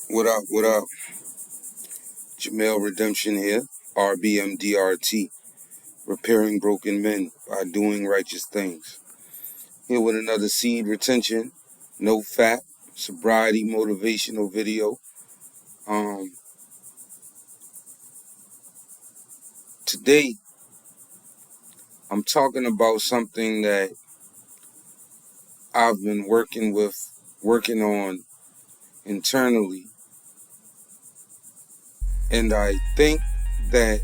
What up, what up? Jamel Redemption here, RBMDRT, repairing broken men by doing righteous things. Here with another seed retention, no fat, sobriety motivational video. Today, I'm talking about something that I've been working on internally. And I think that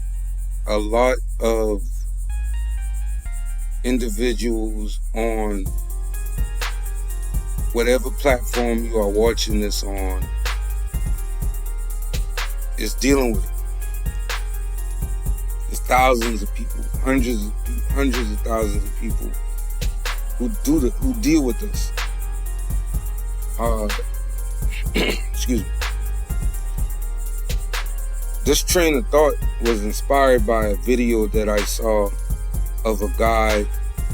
a lot of individuals on whatever platform you are watching this on is dealing with it. There's thousands of people, hundreds of thousands of people who deal with this. Excuse me. This train of thought was inspired by a video that I saw of a guy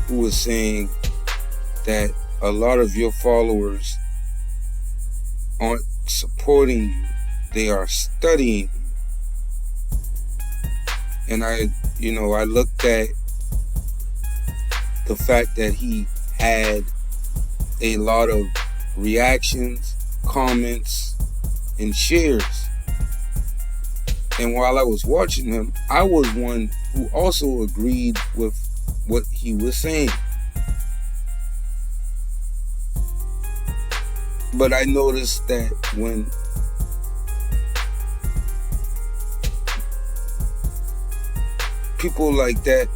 who was saying that a lot of your followers aren't supporting you, they are studying you. And I looked at the fact that he had a lot of reactions, comments, and shares. And while I was watching him, I was one who also agreed with what he was saying. But I noticed that when people like that,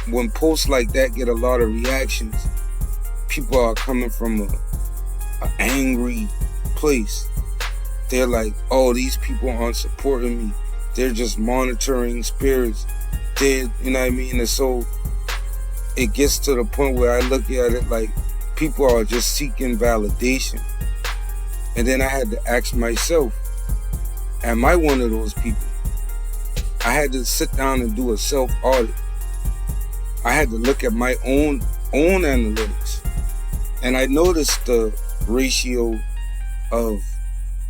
when posts like that get a lot of reactions, people are coming from an angry place. They're like, oh, these people aren't supporting me. They're just monitoring spirits. You know what I mean? And so it gets to the point where I look at it like people are just seeking validation. And then I had to ask myself, am I one of those people? I had to sit down and do a self-audit. I had to look at my own analytics. And I noticed the ratio of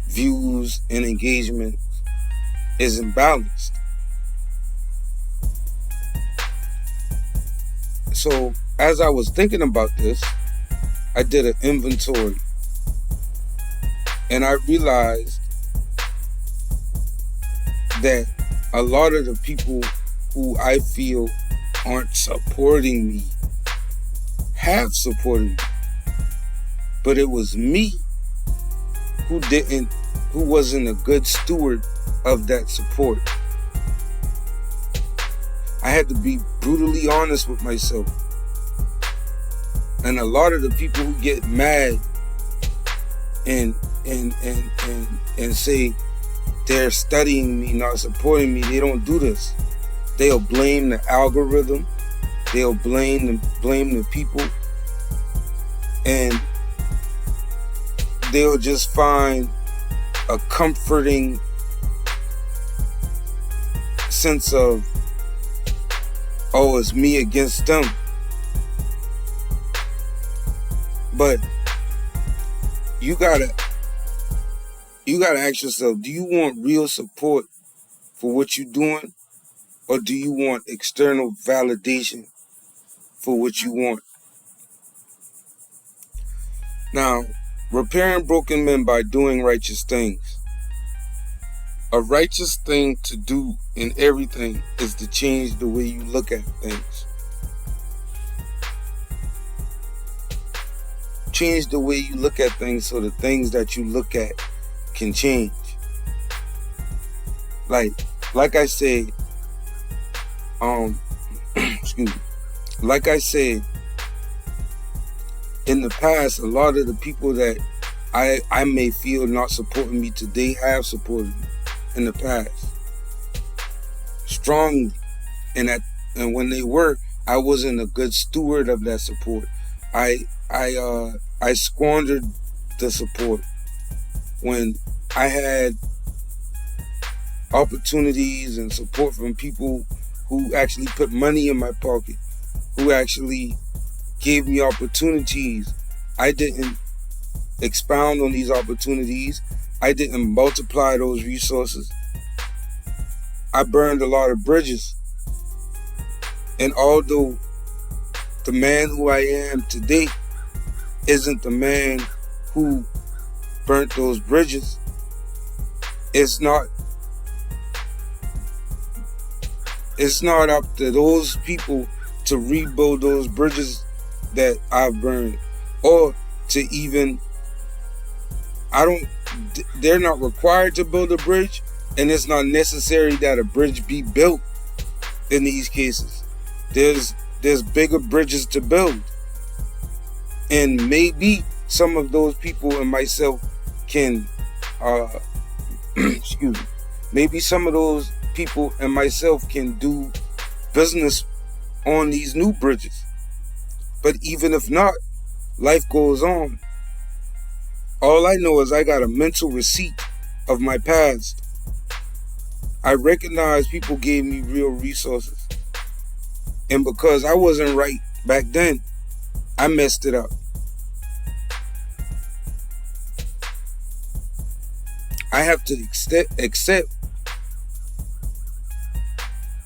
views and engagement is imbalanced. So as I was thinking about this, I did an inventory. And I realized that a lot of the people who I feel aren't supporting me have supported me. But it was me who wasn't a good steward of that support. I had to be brutally honest with myself. And a lot of the people who get mad and say they're studying me, not supporting me, they don't do this. They'll blame the algorithm. They'll blame the people. And they'll just find a comforting sense of, oh, it's me against them. But you gotta ask yourself, do you want real support for what you're doing? Or do you want external validation for what you want? Now, repairing broken men by doing righteous things. A righteous thing to do in everything is to change the way you look at things. Change the way you look at things so the things that you look at can change. Like I said, excuse me. Like I said, in the past, a lot of the people that I may feel not supporting me today have supported me in the past strongly, and when they were, I wasn't a good steward of that support. I squandered the support when I had opportunities and support from people who actually put money in my pocket, who actually gave me opportunities. I didn't expound on these opportunities I didn't multiply those resources. I burned a lot of bridges. And although the man who I am today isn't the man who burnt those bridges, it's not up to those people to rebuild those bridges that I've burned, or to even, they're not required to build a bridge, and it's not necessary that a bridge be built in these cases. There's bigger bridges to build, and maybe some of those people and myself can excuse me, maybe some of those people and myself can do business on these new bridges. But even if not, life goes on. All I know is I got a mental receipt of my past. I recognize people gave me real resources. And because I wasn't right back then, I messed it up. I have to accept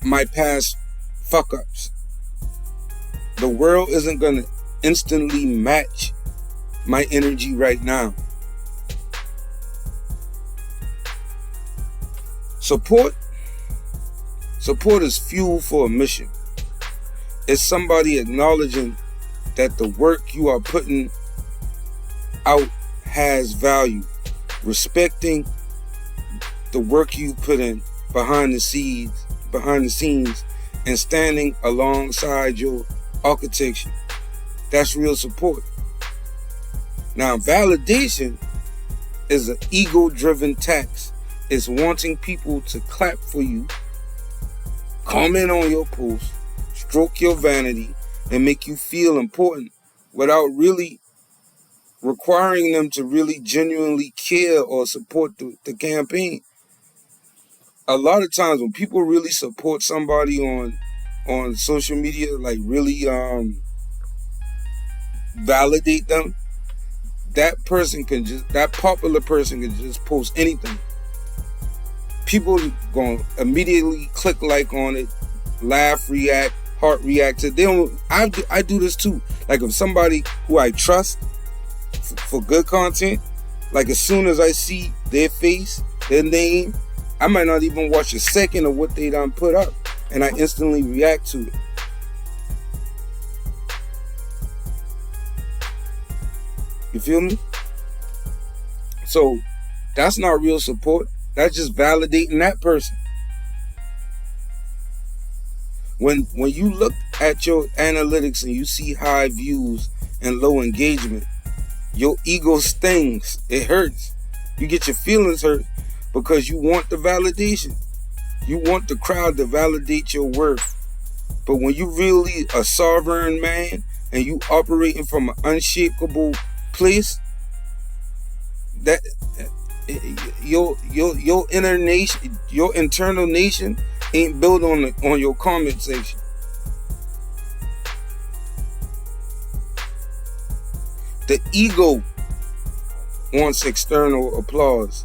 my past fuck-ups. The world isn't going to instantly match my energy right now. Support is fuel for a mission. It's somebody acknowledging that the work you are putting out has value, respecting the work you put in behind the scenes, and standing alongside your architecture. That's real support. Now, validation is an ego-driven tax. It's wanting people to clap for you, comment on your post, stroke your vanity, and make you feel important without really requiring them to really genuinely care or support the campaign. A lot of times when people really support somebody on social media, like really validate them, that popular person can just post anything. People gonna immediately click like on it, laugh, react, heart react to them. I do this too. Like if somebody who I trust for good content, like as soon as I see their face, their name, I might not even watch a second of what they done put up, and I instantly react to it. You feel me? So that's not real support. That's just validating that person. When you look at your analytics and you see high views and low engagement, your ego stings. It hurts. You get your feelings hurt because you want the validation. You want the crowd to validate your worth. But when you really a sovereign man and you operating from an unshakable place, that your inner nation, your internal nation ain't built on your comment section. The ego wants external applause,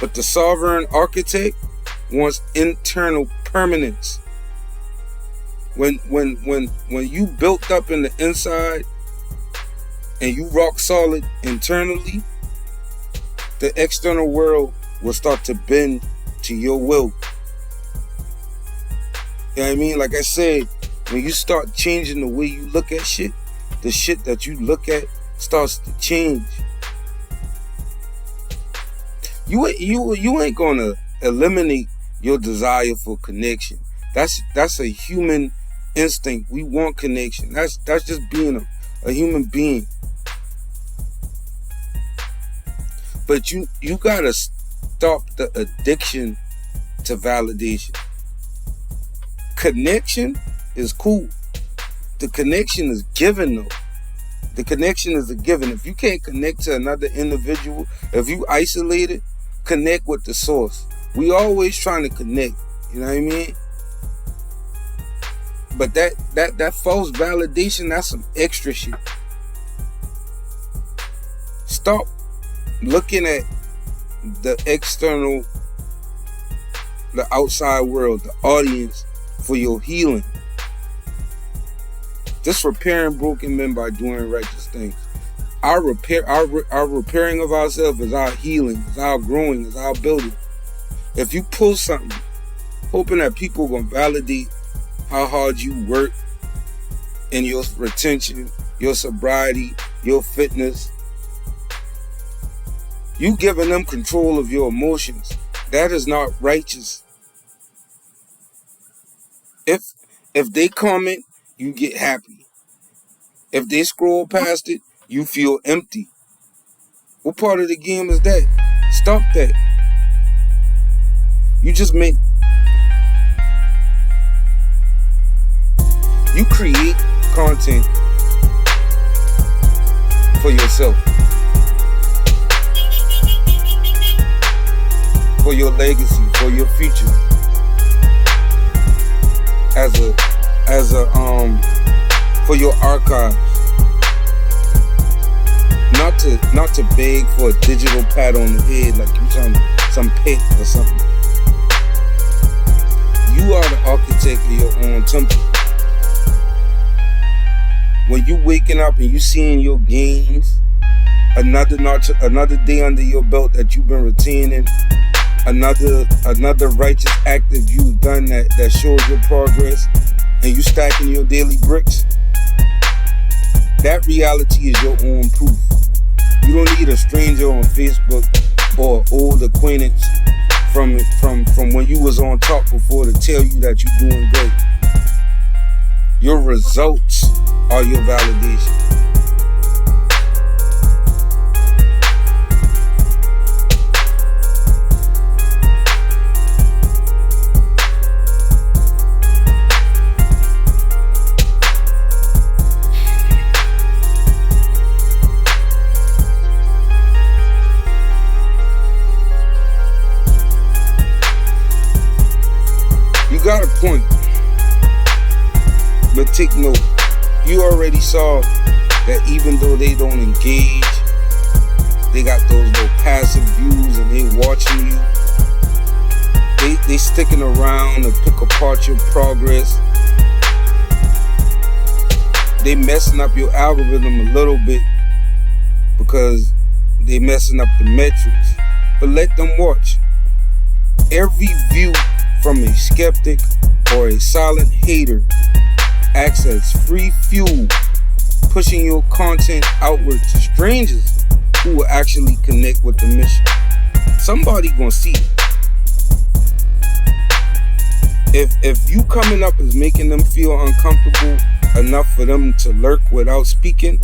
but the sovereign architect wants internal permanence. When you built up in the inside and you rock solid internally, the external world will start to bend to your will. You know what I mean? Like I said, when you start changing the way you look at shit, the shit that you look at starts to change. You ain't gonna eliminate your desire for connection. That's a human instinct. We want connection. That's just being a human being. But you gotta stop the addiction to validation. Connection is cool. The connection is given though. The connection is a given. If you can't connect to another individual, if you isolate it, connect with the source. We always trying to connect. You know what I mean? But that false validation, that's some extra shit. Stop looking at the external, the outside world, the audience for your healing. Just repairing broken men by doing righteous things. Our repairing of ourselves is our healing, is our growing, is our building. If you pull something, hoping that people are gonna validate how hard you work in your retention, your sobriety, your fitness, you giving them control of your emotions. That is not righteous. If they comment, you get happy. If they scroll past it, you feel empty. What part of the game is that? Stop that. You create content for yourself, for your legacy, for your future, for your archives. Not to beg for a digital pat on the head like you some pet or something. You are the architect of your own temple. When you waking up and you seeing your gains, another day under your belt that you've been retaining, another righteous act that you've done that shows your progress, and you stacking your daily bricks, that reality is your own proof. You don't need a stranger on Facebook or old acquaintance from when you was on top before to tell you that you're doing good. Your results are your validation. You got a point, but take note. You already saw that even though they don't engage, they got those little passive views and they watching you. They sticking around to pick apart your progress. They messing up your algorithm a little bit because they messing up the metrics. But let them watch. Every view from a skeptic or a silent hater acts as free fuel, pushing your content outward to strangers who will actually connect with the mission. Somebody gonna see it. If you coming up is making them feel uncomfortable enough for them to lurk without speaking,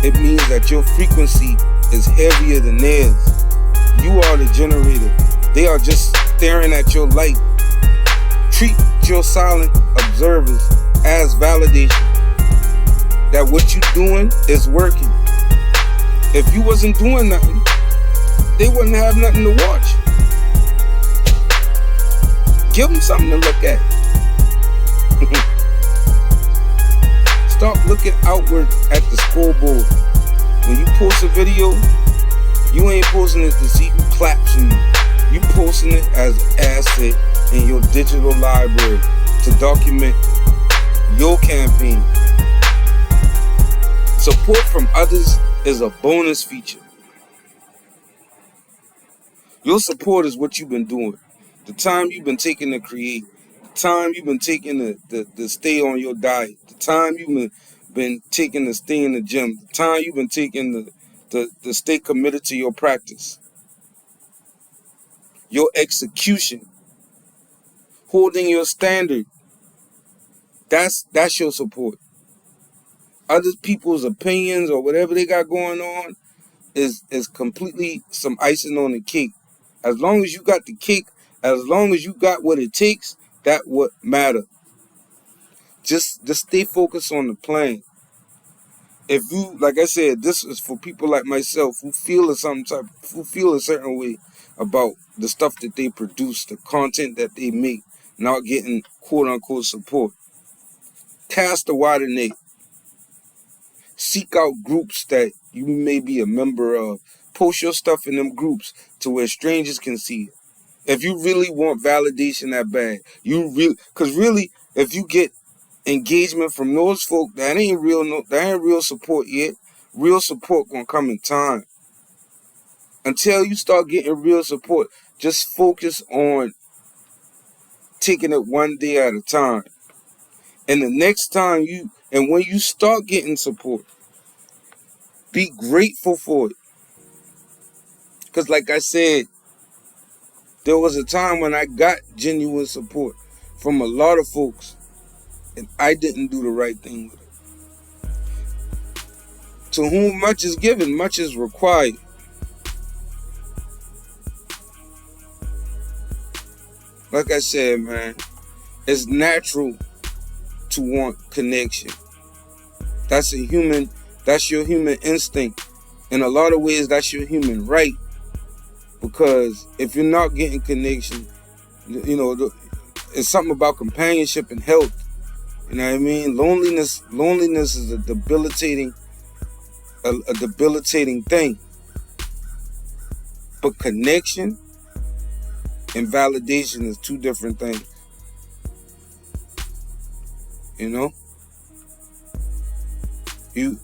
it means that your frequency is heavier than theirs. You are the generator. They are just staring at your light. Treat your silent observers as validation that what you doing is working. If you wasn't doing nothing, they wouldn't have nothing to watch. Give them something to look at. Stop looking outward at the scoreboard. When you post a video, you ain't posting it to see who claps for you. You posting it as an asset in your digital library to document your campaign. Support from others is a bonus feature. Your support is what you've been doing. The time you've been taking to create, the time you've been taking to stay on your diet, the time you've been taking to stay in the gym, the time you've been taking to stay committed to your practice, your execution, holding your standard. That's your support. Other people's opinions or whatever they got going on is completely some icing on the cake. As long as you got the cake, as long as you got what it takes, that what matter. Just stay focused on the plan. If you, like I said, this is for people like myself who feel a certain way about the stuff that they produce, the content that they make, not getting quote unquote support. Cast a wider net. Seek out groups that you may be a member of post your stuff in them groups to where strangers can see it. If you really want validation that bad, because really, if you get engagement from those folk, that ain't real. No, that ain't real support yet. Real support gonna come in time. Until you start getting real support, just focus on taking it one day at a time. And the next time when you start getting support, be grateful for it. Because like I said, there was a time when I got genuine support from a lot of folks, and I didn't do the right thing with it. To whom much is given, much is required. Like I said, man, it's natural to want connection. That's your human instinct. In a lot of ways, that's your human right. Because if you're not getting connection, it's something about companionship and health. You know what I mean? Loneliness is a debilitating thing. But connection and validation is two different things. You know? You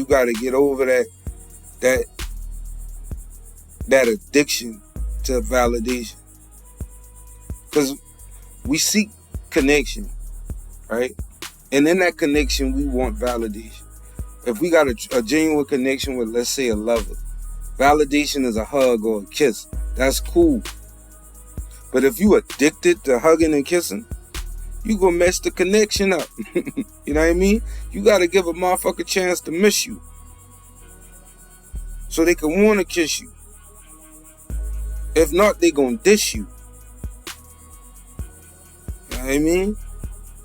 gotta get over that addiction to validation. Because we seek connection, right? And in that connection, we want validation. If we got a genuine connection with, let's say, a lover, validation is a hug or a kiss. That's cool. But if you addicted to hugging and kissing, you gonna mess the connection up. You know what I mean? You gotta give a motherfucker a chance to miss you, so they can wanna kiss you. If not, they gonna diss you. You know what I mean?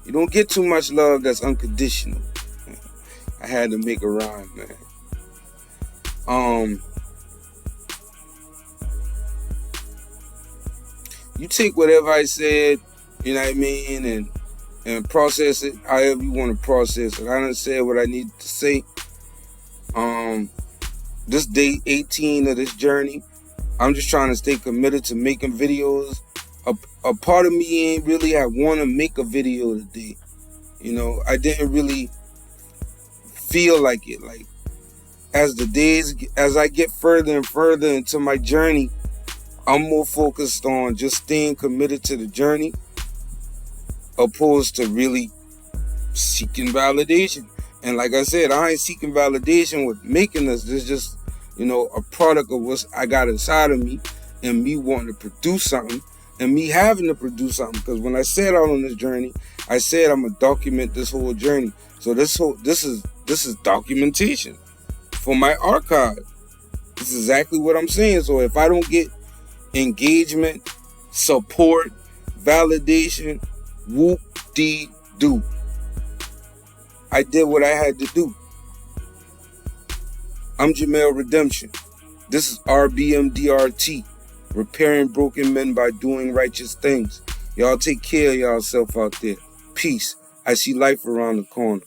You don't get too much love that's unconditional. I had to make a rhyme, man. You take whatever I said, you know what I mean, and process it however you want to process it. I done said what I need to say. This day 18 of this journey, I'm just trying to stay committed to making videos. A part of me ain't really want to make a video today. You know, I didn't really feel like it. Like, as I get further and further into my journey, I'm more focused on just staying committed to the journey, opposed to really seeking validation. And like I said, I ain't seeking validation with making this. This is just, a product of what I got inside of me, and me wanting to produce something, and me having to produce something. Because when I set out on this journey, I said I'm gonna document this whole journey. So this is documentation for my archive. This is exactly what I'm saying. So if I don't get engagement, support, validation, whoop-dee-doo, I did what I had to do. I'm Jamel Redemption. This is RBMDRT, repairing broken men by doing righteous things. Y'all take care of yourself out there. Peace. I see life around the corner.